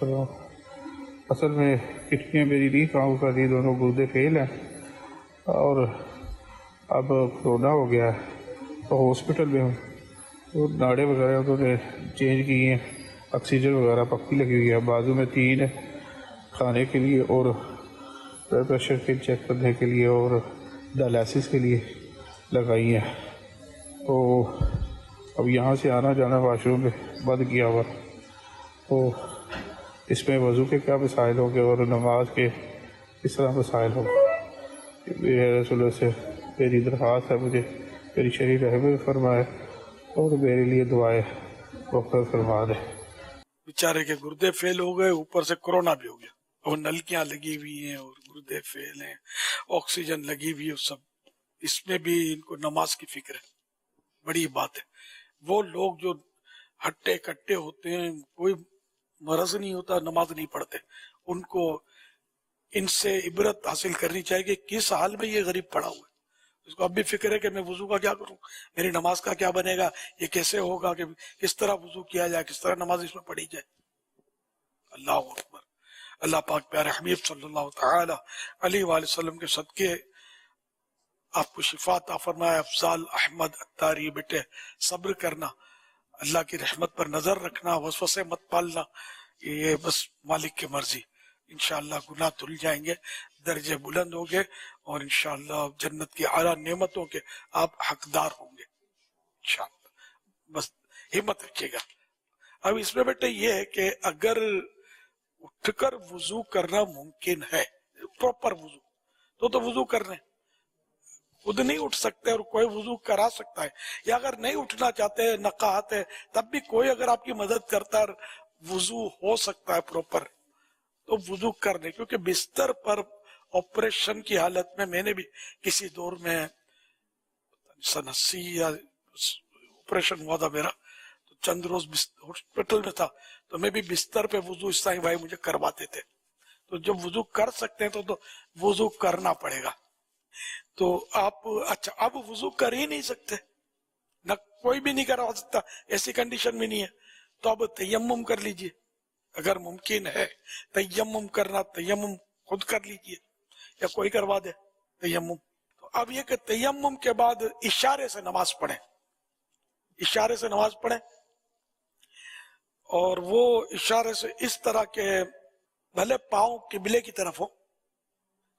کر رہا ہوں. اصل میں کڈنیاں میری نہیں کام کر رہی، دونوں گردے فیل ہیں اور اب کورونا ہو گیا ہے تو ہاسپٹل میں ہوں. وہ ناڑے وغیرہ انہوں نے چینج کی ہیں، آکسیجن وغیرہ پکی لگی ہوئی ہے. بازو میں 3 کھانے کے لیے اور بلڈ پریشر کے چیک کرنے کے لیے اور ڈائلسس کے لیے لگائی ہیں. تو اب یہاں سے آنا جانا واش روم میں بند کیا ہوا، تو اس میں وضو کے کیا مسائل ہوں گے اور نماز کے کس طرح مسائل ہوں گے. میرے رسول سے میری درخواست ہے، مجھے میری شریف رحمت فرمائے اور میرے لیے دعائیں مغفرت فرما دے. بیچارے کے گردے فیل ہو گئے، اوپر سے کورونا بھی ہو گیا، اور نلکیاں لگی ہوئی ہیں اور گردے فیل ہیں، آکسیجن لگی ہوئی ہے سب. اس میں بھی ان کو نماز کی فکر ہے، بڑی بات ہے. وہ لوگ جو ہٹے کٹے ہوتے ہیں، کوئی مرض نہیں ہوتا، نماز نہیں پڑھتے، ان کو ان سے عبرت حاصل کرنی چاہیے کہ کس حال میں یہ غریب پڑا ہوا ہے. اس کو اب بھی فکر ہے کہ میں وضو کا کیا کروں، میری نماز کا کیا بنے گا، یہ کیسے ہوگا، کہ کس طرح وضو کیا جائے، کس طرح نماز اس میں پڑھی جائے. اللہ اکبر. اللہ پاک پیارے حبیب صلی اللہ تعالی علیہ وآلہ وسلم کے صدقے آپ کو شفا عطا فرمائے. افضال احمد اتاری بیٹے صبر کرنا، اللہ کی رحمت پر نظر رکھنا، وسوسے مت پالنا، یہ بس مالک کی مرضی. انشاءاللہ گناہ دھل جائیں گے، درجے بلند ہوں گے، اور انشاءاللہ جنت کی اعلیٰ نعمتوں کے آپ حقدار ہوں گے انشاءاللہ. بس ہمت رکھیے گا. اب اس میں بیٹے یہ ہے کہ اگر اٹھ کر وضو کرنا ممکن ہے، پراپر وضو تو وضو کرنے، خود نہیں اٹھ سکتے اور کوئی وضو کرا سکتا ہے، یا اگر نہیں اٹھنا چاہتے، نقاہت ہے، تب بھی کوئی اگر آپ کی مدد کرتا ہے، وضو ہو سکتا ہے پراپر، تو وضو کرنے. کیونکہ بستر پر آپریشن کی حالت میں نے بھی کسی دور میں سن 80 یا آپریشن ہوا تھا میرا، تو چند روز ہاسپٹل میں تھا، تو میں بھی بستر پہ وضو اس طرح بھائی مجھے کرواتے تھے. تو جب وضو کر سکتے ہیں تو وضو کرنا پڑے گا. تو آپ اچھا اب وضو کر ہی نہیں سکتے، نہ کوئی بھی نہیں کروا سکتا، ایسی کنڈیشن میں نہیں ہے، تو اب تیمم کر لیجئے اگر ممکن ہے. تیمم کرنا، تیمم خود کر لیجئے یا کوئی کروا دے تیمم. تو اب یہ کہ تیمم کے بعد اشارے سے نماز پڑھیں، اشارے سے نماز پڑھیں، اور وہ اشارے سے اس طرح کہ بھلے پاؤں قبلے کی طرف ہو،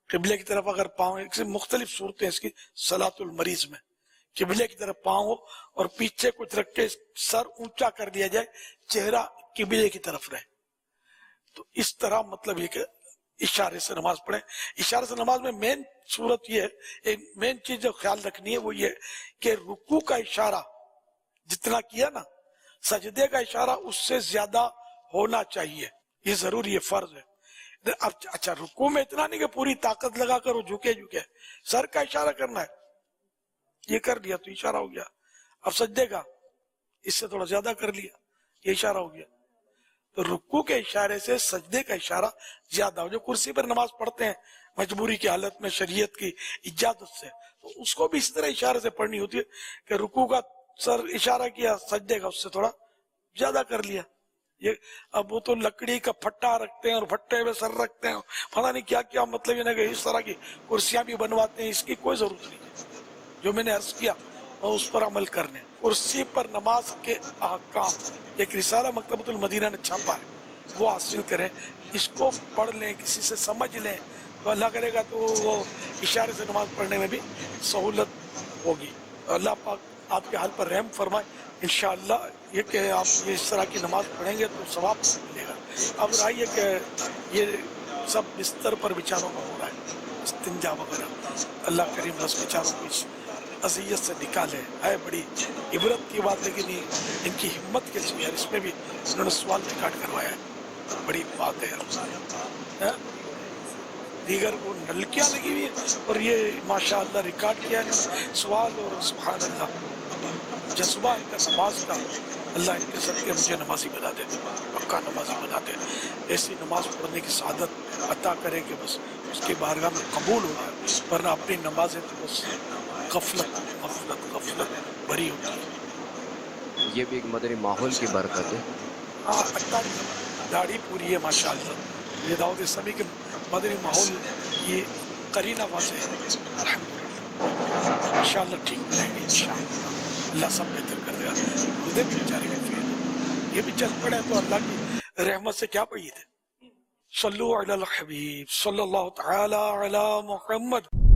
قبلے کی طرف اگر پاؤں، مختلف صورتیں اس کی صلاۃ المریض میں، قبلے کی طرف پاؤں ہو اور پیچھے کچھ رکھ کے سر اونچا کر دیا جائے، چہرہ قبلے کی طرف رہے. تو اس طرح مطلب یہ کہ اشارے سے نماز پڑھیں. اشارے سے نماز میں مین صورت یہ ہے، ایک مین چیز جو خیال رکھنی ہے وہ یہ کہ رکوع کا اشارہ جتنا کیا نا، سجدے کا اشارہ اس سے زیادہ ہونا چاہیے. یہ ضروری ہے، فرض ہے. اب اچھا رکوع میں اتنا نہیں کہ پوری طاقت لگا کر وہ جھکے سر کا اشارہ کرنا ہے، یہ کر لیا تو اشارہ ہو گیا. اب سجدے کا اس سے تھوڑا زیادہ کر لیا، یہ اشارہ ہو گیا. تو رکوع کے اشارے سے سجدے کا اشارہ زیادہ ہو. جو کرسی پر نماز پڑھتے ہیں مجبوری کی حالت میں شریعت کی اجازت سے، تو اس کو بھی اس طرح اشارے سے پڑھنی ہوتی ہے کہ رکوع کا سر اشارہ کیا، سجدے کا اس سے تھوڑا زیادہ کر لیا. یہ اب وہ تو لکڑی کا پھٹا رکھتے ہیں اور پھٹے میں سر رکھتے ہیں، پتہ نہیں کیا کیا، مطلب یہ نہیں کہ اس طرح کی کرسیاں بھی بنواتے ہیں. اس کی کوئی ضرورت نہیں ہے. جو میں نے عرض کیا اور اس پر عمل کرنے. کرسی پر نماز کے احکام ایک رسالہ مکتبۃ المدینہ نے چھاپا ہے، وہ حاصل کریں، اس کو پڑھ لیں، کسی سے سمجھ لیں، تو اللہ کرے گا تو وہ اشارے سے نماز پڑھنے میں بھی سہولت ہوگی. اللہ پاک آپ کے حال پر رحم فرمائے. انشاءاللہ یہ کہ آپ یہ اس طرح کی نماز پڑھیں گے تو ثواب ملے گا. اب رہی ہے کہ یہ سب بستر پر بیچاروں کا ہو رہا ہے، استنجا وغیرہ. اللہ کریم بس بیچاروں کو اس اذیت سے نکالے. ہے بڑی عبرت کی بات، لیکن ان کی ہمت کیسی ہے، اس میں بھی انہوں نے سوال ریکارڈ کروایا ہے. بڑی بات ہے. دیگر کو نلکیاں لگی ہوئی ہیں اور یہ ماشاءاللہ ریکارڈ کیا ہے سوال. اور سبحان اللہ جذبہ ان کا نماز کا، اللہ ان کے صدقے مجھے نمازی بنا دے، پکا نمازی بنا دے. ایسی نماز پڑھنے کی سعادت عطا کرے کہ بس اس کی بارگاہ میں قبول ہو جائے. ورنہ اپنی نمازیں تو بس غفلت غفلت غفلت بری ہوتی ہے. یہ بھی ایک مدنی ماحول کی برکت ہے. ہاں 48 داڑھی پوری ہے ماشاءاللہ. یہ دعوت اسلامی کے مدنی ماحول یہ قرینہ واضح ہے. الحمدللہ انشاءاللہ ٹھیک ہو جائیں گے انشاءاللہ. اللہ سب بہتر کر دے گا. خودے بھی بیچارے کے فیل یہ بھی چل پڑے تو اللہ کی رحمت سے کیا پڑی تھے. صلو علی الحبیب صلی اللہ تعالی علی محمد.